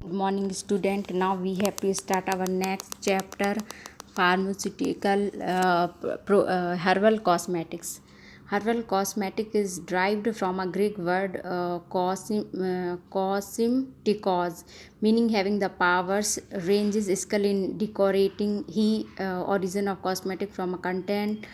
Good morning, student. Now we have to start our next chapter, pharmaceutical herbal cosmetics. Herbal cosmetic is derived from a Greek word cosmetikos, meaning having the powers, ranges skill in decorating. Origin of cosmetic from a content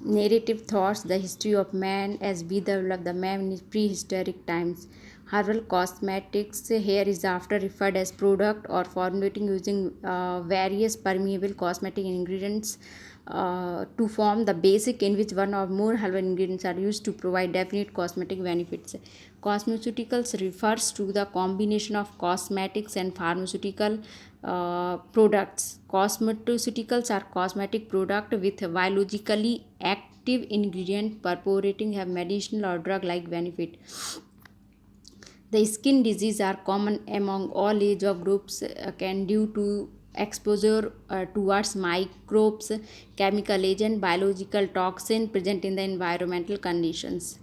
narrative thoughts, the history of man as we develop the man in prehistoric times. Herbal cosmetics here is after referred as product or formulating using various permeable cosmetic ingredients to form the basic in which one or more herbal ingredients are used to provide definite cosmetic benefits. Cosmeceuticals refers to the combination of cosmetics and pharmaceutical products. Cosmeceuticals are cosmetic product with biologically active ingredient purporting have medicinal or drug like benefit. The skin diseases are common among all age of groups can due to exposure towards microbes, chemical agent, biological toxin present in the environmental conditions.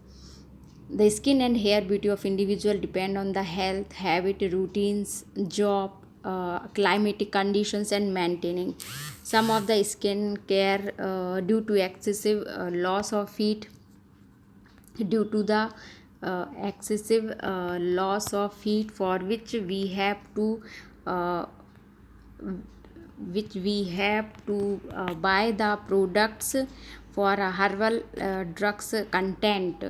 The skin and hair beauty of individual depend on the health, habit, routines, job, climatic conditions and maintaining. Some of the skin care due to excessive loss of heat due to the excessive loss of heat for uh, which we have to buy the products for a herbal drugs content.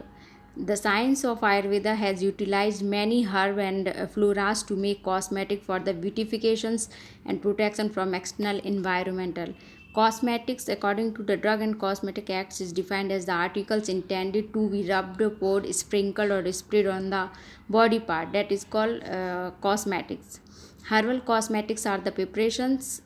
The science of Ayurveda has utilized many herb and floras to make cosmetic for the beautifications and protection from external environmental. Cosmetics, according to the Drug and Cosmetic Acts, is defined as the articles intended to be rubbed, poured, sprinkled, or sprayed on the body part. That is called cosmetics. Herbal cosmetics are the preparations.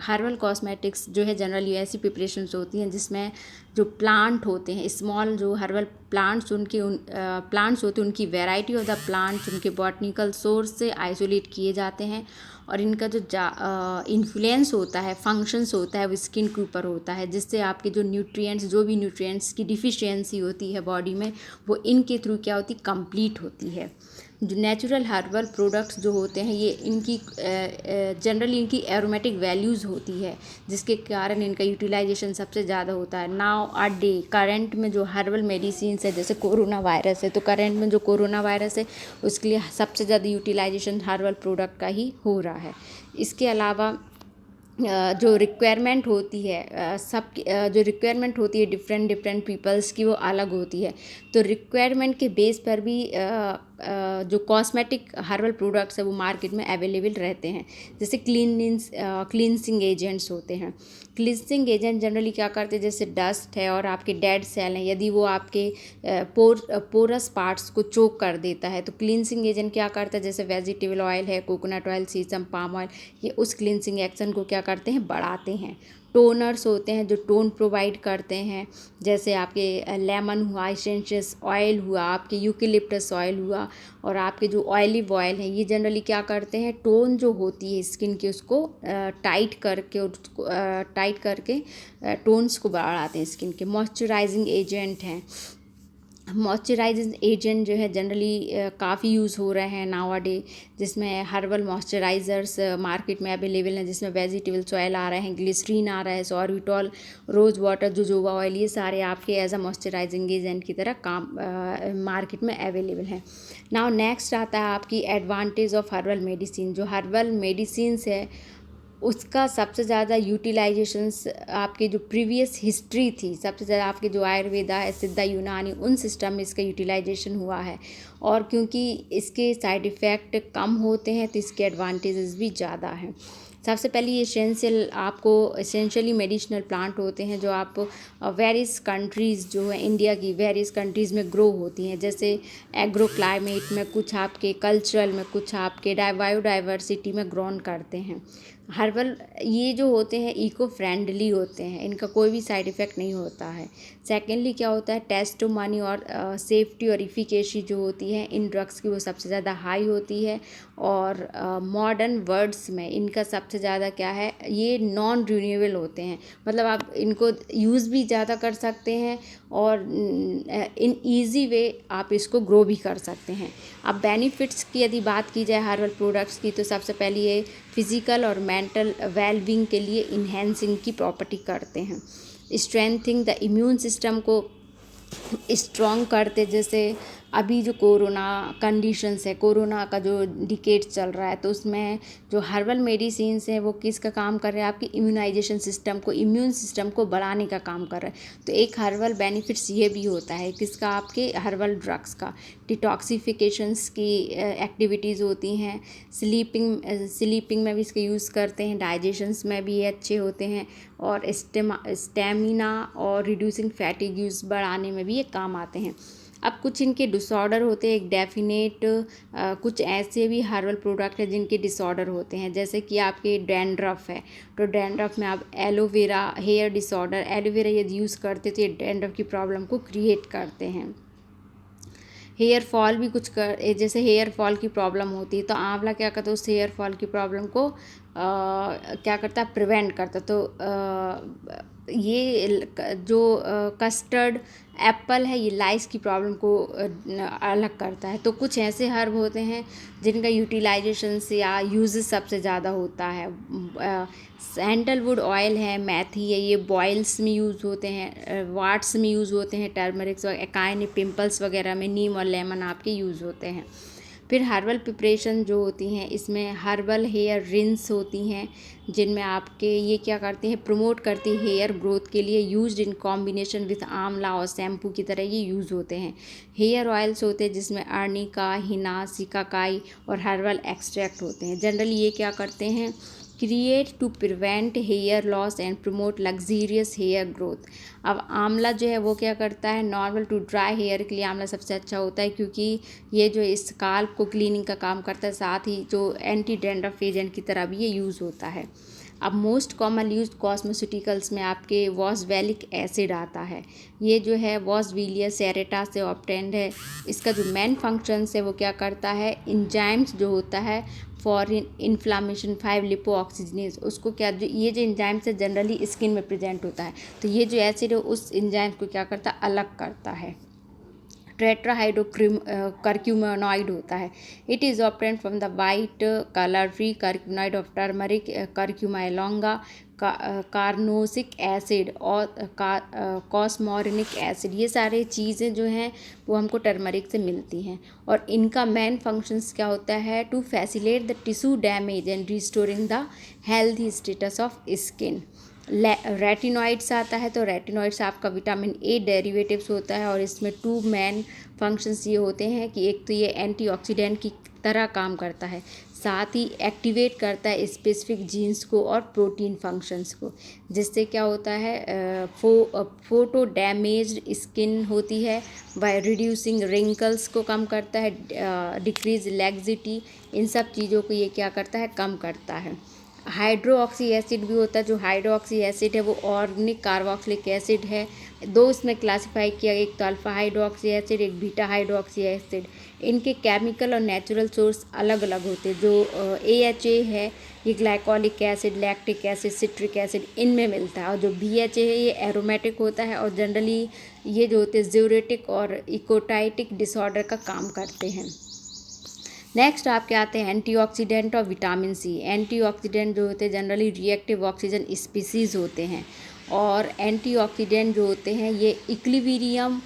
Herbal cosmetics जो है generally ऐसी preparations होती हैं जिसमें जो plant होते हैं, small जो हर्बल प्लांट्स प्लांट्स होते हैं उनकी वैरायटी ऑफ द प्लांट्स उनके बॉटनिकल सोर्स से आइसोलेट किए जाते हैं और इनका जो इन्फ्लुएंस होता है, फंक्शंस होता है, वो स्किन के ऊपर होता है, जिससे आपके जो भी न्यूट्रिएंट्स की डिफिशियंसी होती है बॉडी में, वो इनके थ्रू क्या होती, कंप्लीट होती है. जो नेचुरल हर्बल प्रोडक्ट्स जो होते हैं ये इनकी जनरली इनकी एरोमेटिक वैल्यूज़ होती है जिसके कारण इनका यूटिलाइजेशन सबसे ज़्यादा होता है. नाउ अ डे करंट में जो हर्बल मेडिसिन है, जैसे कोरोना वायरस है, तो करंट में जो कोरोना वायरस है उसके लिए सबसे ज़्यादा यूटिलाइजेशन हर्बल प्रोडक्ट का ही हो रहा है. इसके अलावा जो रिक्वायरमेंट होती है जो रिक्वायरमेंट होती है डिफरेंट पीपल्स की, वो अलग होती है. तो रिक्वायरमेंट के बेस पर भी जो कॉस्मेटिक हर्बल प्रोडक्ट्स है वो मार्केट में अवेलेबल रहते हैं. जैसे क्लींसिंग एजेंट्स होते हैं. क्लींसिंग एजेंट जनरली क्या करते हैं, जैसे डस्ट है और आपके डेड सेल हैं, यदि वो आपके पोरस पार्ट्स को चोक कर देता है तो क्लींसिंग एजेंट क्या करता है, जैसे वेजिटेबल ऑयल है, कोकोनट ऑयल, सीसम, पाम ऑयल, ये उस क्लींसिंग एक्शन को क्या करते हैं, बढ़ाते हैं. टोनर्स होते हैं जो टोन प्रोवाइड करते हैं, जैसे आपके लेमन हुआ, एसेंशियस ऑयल हुआ, आपके यूकेलिप्टस ऑयल हुआ और आपके जो ऑलिव ऑयल हैं, ये जनरली क्या करते हैं, टोन जो होती है स्किन की उसको टाइट करके टोन्स को बढ़ाते हैं स्किन के. मॉइस्चराइजिंग एजेंट हैं. मॉइस्चराइजिंग एजेंट जो है जनरली काफ़ी यूज़ हो रहे हैं नाउ डे, जिसमें हर्बल मॉइस्चराइज़र्स मार्केट में अवेलेबल हैं, जिसमें वेजिटेबल्स ऑयल आ रहे हैं, ग्लिसरीन आ रहा है, sorbitol, rose water, jojoba oil, ये सारे आपके एज अ मॉइस्चराइजिंग एजेंट की तरह काम मार्केट में अवेलेबल हैं. नाउ नेक्स्ट आता है आपकी एडवांटेज ऑफ हर्बल मेडिसिन. जो हर्बल मेडिसिन्स है उसका सबसे ज़्यादा यूटिलाइजेशंस आपके जो प्रीवियस हिस्ट्री थी, सबसे ज़्यादा आपके जो आयुर्वेदा है, सिद्धा, यूनानी, उन सिस्टम में इसका यूटिलाइजेशन हुआ है. और क्योंकि इसके साइड इफ़ेक्ट कम होते हैं तो इसके एडवांटेजेस भी ज़्यादा हैं. सबसे पहले एसेंशियली मेडिसिनल प्लांट होते हैं जो आप वेरियस कंट्रीज़ जो है इंडिया की वेरियस कंट्रीज़ में ग्रो होती हैं. जैसे एग्रो क्लाइमेट में, कुछ आपके कल्चरल में, कुछ आपके बायोडाइवर्सिटी में ग्रोन करते हैं. हर्बल ये जो होते हैं इको फ्रेंडली होते हैं, इनका कोई भी साइड इफ़ेक्ट नहीं होता है। सेकेंडली क्या होता है, टेस्टोमनी और सेफ्टी और इफ़िकेसी जो होती है इन ड्रग्स की वो सबसे ज़्यादा हाई होती है। और मॉडर्न वर्ड्स में इनका सबसे ज़्यादा क्या है, ये नॉन रिन्यूएबल होते हैं, मतलब आप इनको यूज़ भी ज़्यादा कर सकते हैं और इन ईज़ी वे आप इसको ग्रो भी कर सकते हैं। अब बेनिफिट्स की यदि बात की जाए हर्बल प्रोडक्ट्स की, तो सबसे पहले ये फिज़िकल और मेंटल वेलबींग के लिए इन्हेंसिंग की प्रॉपर्टी करते हैं। स्ट्रेंथिंग द इम्यून सिस्टम को स्ट्रॉन्ग करते, जैसे अभी जो कोरोना कंडीशंस है, कोरोना का जो डिकेट चल रहा है, तो उसमें जो हर्बल मेडिसिन्स हैं वो किसका काम कर रहे हैं, आपकी इम्यूनाइजेशन सिस्टम को, इम्यून सिस्टम को बढ़ाने का काम कर रहा है। तो एक हर्बल बेनिफिट्स ये भी होता है किसका, आपके हर्बल ड्रग्स का। डिटॉक्सिफिकेशंस की एक्टिविटीज़ होती हैं, स्लीपिंग में भी इसका यूज़ करते हैं, डाइजेशंस में भी ये अच्छे होते हैं, और स्टेमिना और रिड्यूसिंग फैटिग्स बढ़ाने में भी ये काम आते हैं। अब कुछ इनके डिसऑर्डर होते हैं, एक डेफिनेट कुछ ऐसे भी हर्बल प्रोडक्ट है जिनके डिसऑर्डर होते हैं, जैसे कि आपके डैंड्रफ है, तो डैंड्रफ में आप एलोवेरा हेयर डिसऑर्डर, एलोवेरा यदि यूज़ करते तो ये डैंड्रफ की प्रॉब्लम को क्रिएट करते हैं। हेयर फॉल भी कुछ जैसे हेयर फॉल की प्रॉब्लम होती है, तो आंवला क्या करता है, उस हेयर फॉल की प्रॉब्लम को क्या करता है, प्रिवेंट करता। तो ये जो कस्टर्ड एप्पल है, ये लाइस की प्रॉब्लम को अलग करता है। तो कुछ ऐसे हर्ब होते हैं जिनका यूटिलाइजेशन से या यूज़ सबसे ज़्यादा होता है। सैंडलवुड ऑयल है, मेथी है, ये बॉयल्स में यूज़ होते हैं, वाट्स में यूज़ होते हैं, टर्मरिक्स वगैरह, एकाइन पिंपल्स वगैरह में नीम और लेमन आपके यूज़ होते हैं। फिर हर्बल प्रिपरेशन जो होती हैं, इसमें हर्बल हेयर रिंस होती हैं, जिनमें आपके ये क्या करती हैं, प्रमोट करती है हेयर ग्रोथ के लिए, यूज्ड इन कॉम्बिनेशन विथ आंवला और शैम्पू की तरह ये यूज़ होते हैं। हेयर ऑयल्स होते हैं जिसमें अर्निका, हिना, सिकाकाई और हर्बल एक्सट्रैक्ट होते हैं। जनरली ये क्या करते हैं, create to prevent hair loss and promote luxurious hair growth. अब आंवला जो है वो क्या करता है, नॉर्मल टू ड्राई हेयर के लिए आंवला सबसे अच्छा होता है, क्योंकि ये जो स्काल्प को क्लीनिंग का काम करता है, साथ ही जो एंटी डैंड्रफ एजेंट की तरह भी ये यूज़ होता है। अब मोस्ट कॉमन यूज कॉस्मेटिकल्स में आपके वॉसवेलिक एसिड आता है, ये जो है वॉसविलिया सेरेटा से ऑब्टेंड है। इसका जो मेन फंक्शंस है वो क्या करता है, इंजाइम्स जो होता है फॉर इन्फ्लामेशन 5 लिपोऑक्सीजनेज, उसको क्या, जो ये जो इंजाइम्स है जनरली स्किन में प्रेजेंट होता है, तो ये जो एसिड है उस इंजाइम्स को क्या करता है, अलग करता है। करक्यूमेनॉइड होता है, it is obtained from the white colour free curcuminoid of turmeric, curcuma longa, carnosic acid और कॉस्मोरिनिक एसिड। ये सारे चीज़ें जो हैं वो हमको टर्मरिक से मिलती हैं, और इनका मेन फंक्शंस क्या होता है, to facilitate the tissue damage and restoring the healthy status of skin. Retinoids आता है, तो रेटिनॉइड्स आपका विटामिन ए डेरिवेटिव्स होता है, और इसमें 2 मेन फंक्शंस ये होते हैं कि एक तो ये एंटीऑक्सीडेंट की तरह काम करता है, साथ ही एक्टिवेट करता है स्पेसिफिक जीन्स को और प्रोटीन फंक्शंस को, जिससे क्या होता है, फोटो डैमेज्ड स्किन होती है, बाय रिड्यूसिंग रिंकल्स को कम करता है, डिक्रीज लैक्सिटी, इन सब चीज़ों को ये क्या करता है, कम करता है। हाइड्रोक्सी एसिड भी होता है, जो हाइड्रोक्सी एसिड है वो ऑर्गेनिक कार्बोक्सिलिक एसिड है। दो इसमें क्लासिफाई किया, एक तो अल्फा हाइड्रोक्सी एसिड, एक बीटा हाइड्रोक्सी एसिड। इनके केमिकल और नेचुरल सोर्स अलग अलग होते हैं। जो AHA है ये glycolic acid, lactic acid, citric acid इनमें मिलता है, और जो BHA है ये एरोमेटिक होता है, और जनरली ये जो होते हैं ज्यूरेटिक और इकोटाइटिक डिसऑर्डर का काम करते हैं। नेक्स्ट आपके आते हैं एंटीऑक्सीडेंट और विटामिन सी। एंटीऑक्सीडेंट जो होते हैं जनरली रिएक्टिव ऑक्सीजन स्पीसीज़ होते हैं, और एंटीऑक्सीडेंट जो होते हैं ये इक्विलिब्रियम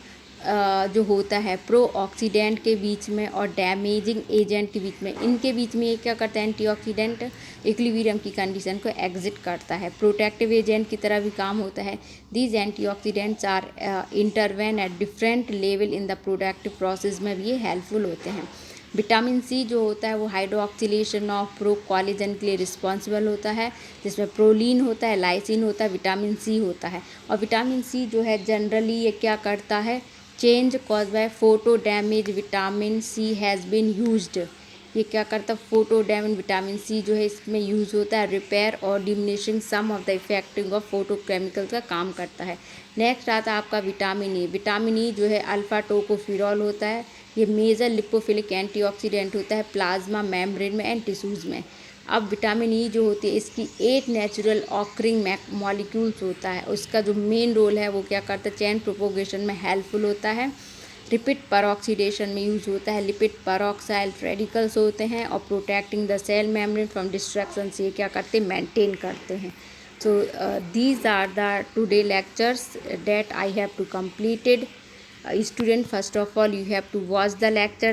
जो होता है प्रो ऑक्सीडेंट के बीच में और डैमेजिंग एजेंट के बीच में, इनके बीच में ये क्या करता है, एंटीऑक्सीडेंट इक्विलिब्रियम की कंडीशन को एग्जिट करता है, प्रोटेक्टिव एजेंट की तरह भी काम होता है। These antioxidants are intervene at different level in the productive process में भी ये हेल्पफुल होते हैं। विटामिन सी जो होता है वो हाइड्रोक्सिलेशन ऑफ प्रो कॉलेजन के लिए रिस्पॉन्सिबल होता है, जिसमें प्रोलीन होता है, लाइसिन होता है, विटामिन सी होता है। और विटामिन सी जो है जनरली ये क्या करता है, change cause by photo damage vitamin C has been used ये क्या करता है, फोटोडेमिन विटामिन सी जो है इसमें यूज़ होता है, रिपेयर और diminishing some of the effecting of photochemicals का काम करता है। नेक्स्ट आता है आपका विटामिन ई। विटामिन ई जो है अल्फा टोकोफिरॉल होता है, ये मेजर लिपोफिलिक एंटीऑक्सीडेंट होता है प्लाज्मा मेम्ब्रेन में एंड टिश्यूज़ में। अब विटामिन ई जो होती है इसकी 8 नेचुरल ऑकरिंग मॉलिक्यूल्स होता है, उसका जो मेन रोल है वो क्या करता है, चेन प्रोपोगेशन में हेल्पफुल होता है, लिपिड परऑक्सीडेशन में यूज़ होता है, लिपिड परऑक्साइड रेडिकल्स होते हैं, और protecting the cell membrane from destruction से क्या करते हैं, मेंटेन करते हैं। So these are the today lectures that I have to completed. Student, first of all you have to watch the lecture.